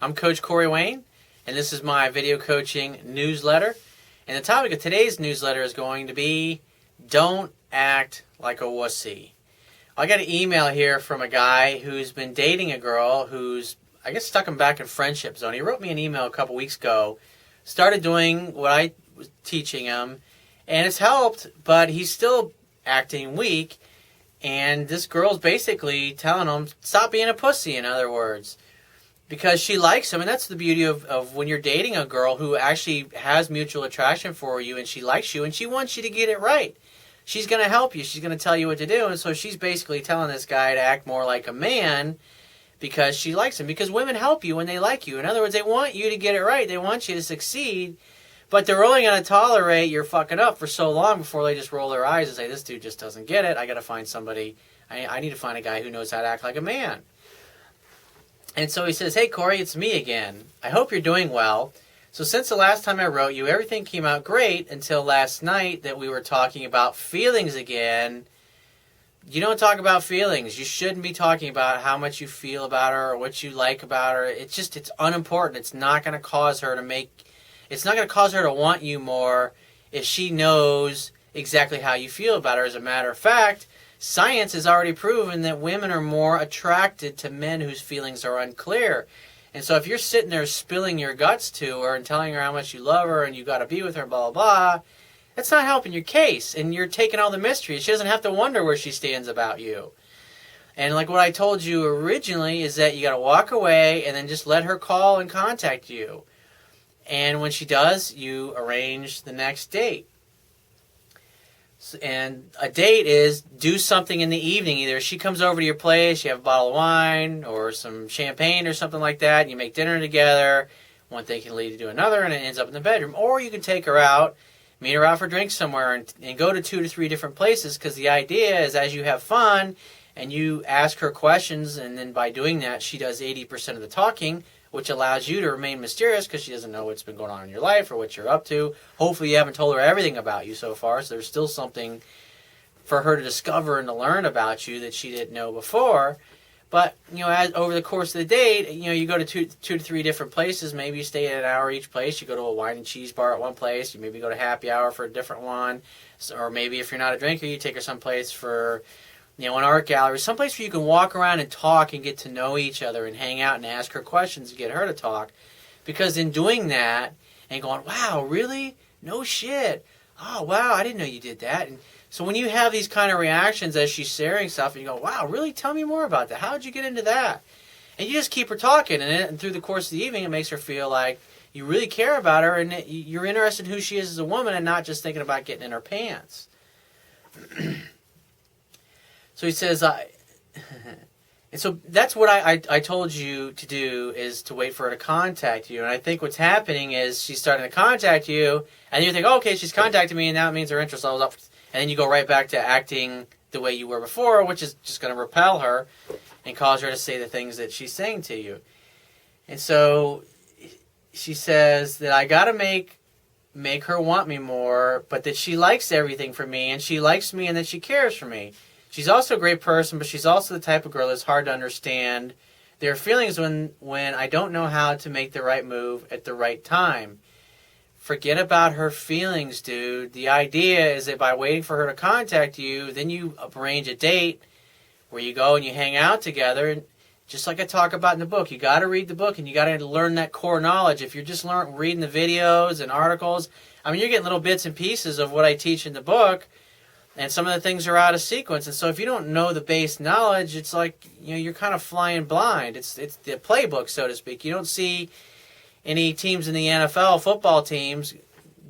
I'm Coach Corey Wayne, and this is my video coaching newsletter. And the topic of today's newsletter is going to be, don't act like a wussy. I got an email here from a guy who's been dating a girl who's, I guess, stuck him back in friendship zone. He wrote me an email a couple weeks ago, started doing what I was teaching him, and it's helped, but he's still acting weak. And this girl's basically telling him, stop being a pussy, in other words. Because she likes him, and that's the beauty of when you're dating a girl who actually has mutual attraction for you, and she likes you, and she wants you to get it right. She's going to help you. She's going to tell you what to do. And so she's basically telling this guy to act more like a man because she likes him. Because women help you when they like you. In other words, they want you to get it right. They want you to succeed. But they're only going to tolerate your fucking up for so long before they just roll their eyes and say, this dude just doesn't get it. I got to find somebody. I need to find a guy who knows how to act like a man. And so he says, hey, Corey, it's me again. I hope you're doing well. So since the last time I wrote you, everything came out great until last night that we were talking about feelings again. You don't talk about feelings. You shouldn't be talking about how much you feel about her or what you like about her. It's unimportant. It's not going to cause her to want you more if she knows exactly how you feel about her. As a matter of fact, science has already proven that women are more attracted to men whose feelings are unclear. And so if you're sitting there spilling your guts to her and telling her how much you love her and you got to be with her, blah, blah, blah, that's not helping your case. And you're taking all the mystery. She doesn't have to wonder where she stands about you. And like what I told you originally is that you got to walk away and then just let her call and contact you. And when she does, you arrange the next date. And a date is do something in the evening. Either she comes over to your place, you have a bottle of wine or some champagne or something like that, and you make dinner together. One thing can lead to another, and it ends up in the bedroom. Or you can take her out, meet her out for drinks somewhere, and go to 2 to 3 different places, because the idea is as you have fun and you ask her questions, and then by doing that, she does 80% of the talking, which allows you to remain mysterious because she doesn't know what's been going on in your life or what you're up to. Hopefully you haven't told her everything about you so far, so there's still something for her to discover and to learn about you that she didn't know before. But, over the course of the date, you go to 2 to 3 different places. Maybe you stay at an hour each place. You go to a wine and cheese bar at one place. You maybe go to happy hour for a different one. Or maybe if you're not a drinker, you take her someplace for an art gallery, someplace where you can walk around and talk and get to know each other and hang out and ask her questions and get her to talk. Because in doing that and going, wow, really? No shit. Oh, wow, I didn't know you did that. And so when you have these kind of reactions as she's sharing stuff and you go, wow, really? Tell me more about that. How did you get into that? And you just keep her talking. And through the course of the evening, it makes her feel like you really care about her and you're interested in who she is as a woman and not just thinking about getting in her pants. So he says, and so that's what I told you to do, is to wait for her to contact you. And I think what's happening is she's starting to contact you, and you think, oh, okay, she's contacted me, and that means her interest level's up. And then you go right back to acting the way you were before, which is just going to repel her and cause her to say the things that she's saying to you. And so she says that I got to make her want me more, but that she likes everything from me, and she likes me, and that she cares for me. She's also a great person, but she's also the type of girl that's hard to understand. There are feelings when I don't know how to make the right move at the right time. Forget about her feelings, dude. The idea is that by waiting for her to contact you, then you arrange a date where you go and you hang out together. And just like I talk about in the book, you got to read the book and you got to learn that core knowledge. If you're just reading the videos and articles, you're getting little bits and pieces of what I teach in the book. And some of the things are out of sequence. And so if you don't know the base knowledge, it's like, you're kind of flying blind. It's the playbook, so to speak. You don't see any teams in the NFL, football teams,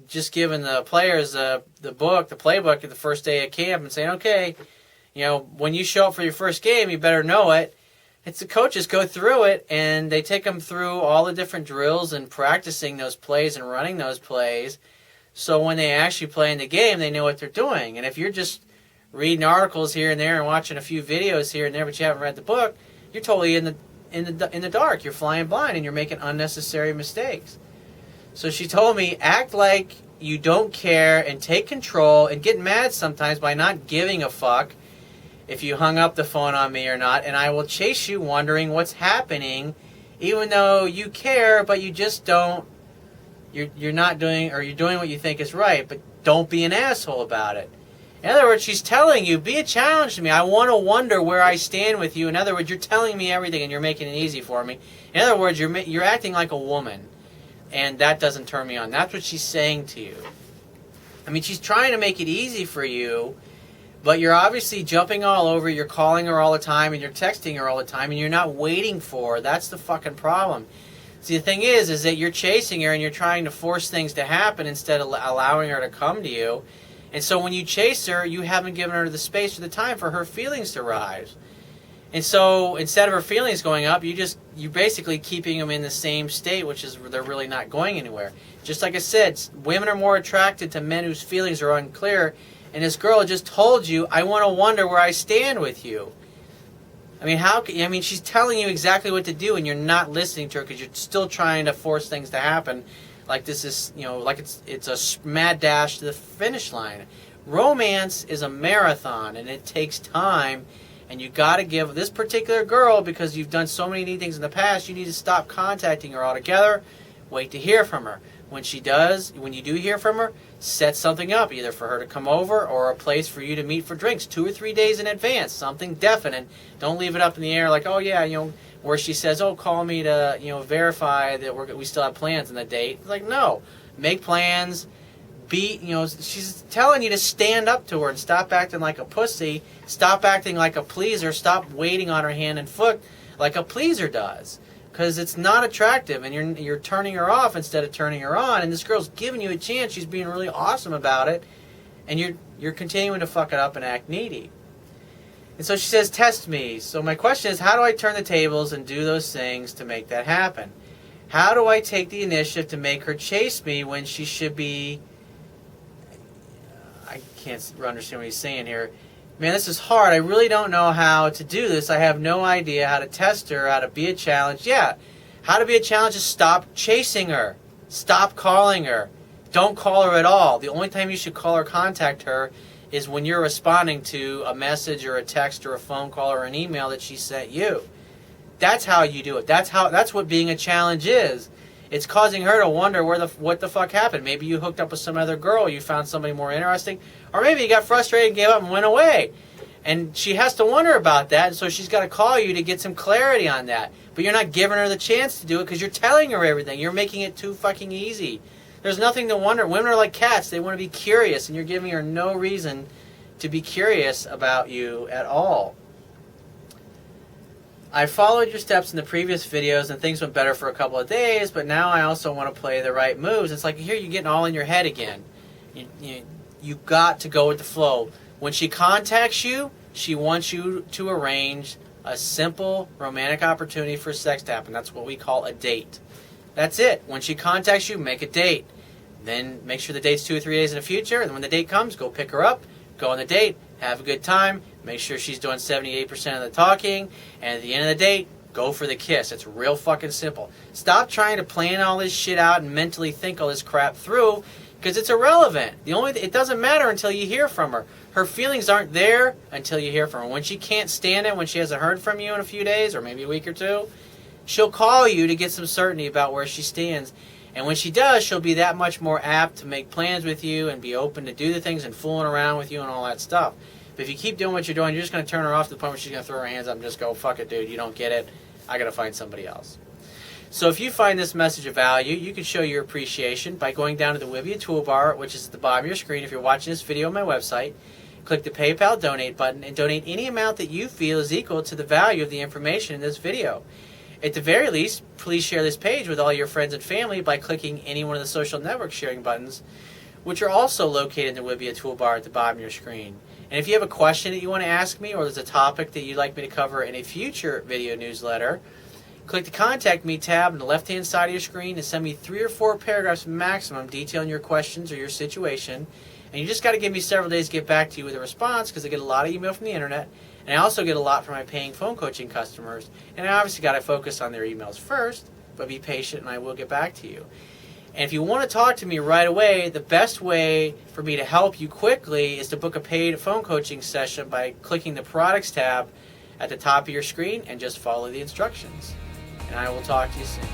just giving the players the playbook at the first day of camp and saying, okay, when you show up for your first game, you better know it. It's the coaches go through it, and they take them through all the different drills and practicing those plays and running those plays. So when they actually play in the game, they know what they're doing. And if you're just reading articles here and there and watching a few videos here and there, but you haven't read the book, you're totally in the dark. You're flying blind and you're making unnecessary mistakes. So she told me, act like you don't care and take control and get mad sometimes by not giving a fuck if you hung up the phone on me or not, and I will chase you wondering what's happening even though you care, but you just don't. You're not doing, or you're doing what you think is right, but don't be an asshole about it. In other words, she's telling you, be a challenge to me. I want to wonder where I stand with you. In other words, you're telling me everything and you're making it easy for me. In other words, you're acting like a woman, and that doesn't turn me on. That's what she's saying to you. I mean, she's trying to make it easy for you, but you're obviously jumping all over. You're calling her all the time, and you're texting her all the time, and you're not waiting for her. That's the fucking problem. See, the thing is that you're chasing her, and you're trying to force things to happen instead of allowing her to come to you. And so when you chase her, you haven't given her the space or the time for her feelings to rise. And so instead of her feelings going up, you're basically keeping them in the same state, which is they're really not going anywhere. Just like I said, women are more attracted to men whose feelings are unclear. And this girl just told you, I want to wonder where I stand with you. I mean, she's telling you exactly what to do, and you're not listening to her because you're still trying to force things to happen. Like this is, like it's a mad dash to the finish line. Romance is a marathon, and it takes time. And you got to give this particular girl, because you've done so many neat things in the past, you need to stop contacting her altogether. Wait to hear from her. When you do hear from her, set something up, either for her to come over or a place for you to meet for drinks 2 or 3 days in advance. Something definite. Don't leave it up in the air like, oh yeah, where she says, oh, call me to, verify that we still have plans on the date. Like, no. Make plans. She's telling you to stand up to her and stop acting like a pussy. Stop acting like a pleaser. Stop waiting on her hand and foot like a pleaser does. Because it's not attractive, and you're turning her off instead of turning her on. And this girl's giving you a chance. She's being really awesome about it, and you're continuing to fuck it up and act needy. And so she says, test me. So my question is, how do I turn the tables and do those things to make that happen? How do I take the initiative to make her chase me when she should be... I can't understand what he's saying here. Man, this is hard. I really don't know how to do this. I have no idea how to test her, how to be a challenge. Yeah, how to be a challenge is stop chasing her. Stop calling her. Don't call her at all. The only time you should call or contact her is when you're responding to a message or a text or a phone call or an email that she sent you. That's how you do it. That's what being a challenge is. It's causing her to wonder what the fuck happened. Maybe you hooked up with some other girl, you found somebody more interesting, or maybe you got frustrated and gave up and went away. And she has to wonder about that, and so she's got to call you to get some clarity on that. But you're not giving her the chance to do it because you're telling her everything. You're making it too fucking easy. There's nothing to wonder. Women are like cats. They want to be curious, and you're giving her no reason to be curious about you at all. I followed your steps in the previous videos and things went better for a couple of days, but now I also want to play the right moves. It's like here you're getting all in your head again. You got to go with the flow. When she contacts you, she wants you to arrange a simple romantic opportunity for sex to happen. That's what we call a date. That's it. When she contacts you, make a date. Then make sure the date's 2 or 3 days in the future, and when the date comes, go pick her up, go on the date, have a good time, make sure she's doing 78% of the talking, and at the end of the date, go for the kiss. It's real fucking simple. Stop trying to plan all this shit out and mentally think all this crap through, because it's irrelevant. It doesn't matter until you hear from her. Her feelings aren't there until you hear from her. When she can't stand it, when she hasn't heard from you in a few days, or maybe a week or two, she'll call you to get some certainty about where she stands. And when she does, she'll be that much more apt to make plans with you and be open to do the things and fooling around with you and all that stuff. But if you keep doing what you're doing, you're just going to turn her off to the point where she's going to throw her hands up and just go, fuck it, dude, you don't get it. I got to find somebody else. So if you find this message of value, you can show your appreciation by going down to the Wibbia toolbar, which is at the bottom of your screen if you're watching this video on my website. Click the PayPal donate button and donate any amount that you feel is equal to the value of the information in this video. At the very least, please share this page with all your friends and family by clicking any one of the social network sharing buttons, which are also located in the Wibbia toolbar at the bottom of your screen. And if you have a question that you want to ask me, or there's a topic that you'd like me to cover in a future video newsletter, click the Contact Me tab on the left-hand side of your screen and send me 3 or 4 paragraphs maximum detailing your questions or your situation. And you just got to give me several days to get back to you with a response, because I get a lot of email from the internet, and I also get a lot from my paying phone coaching customers. And I obviously got to focus on their emails first, but be patient and I will get back to you. And if you want to talk to me right away, the best way for me to help you quickly is to book a paid phone coaching session by clicking the Products tab at the top of your screen and just follow the instructions. and I will talk to you soon.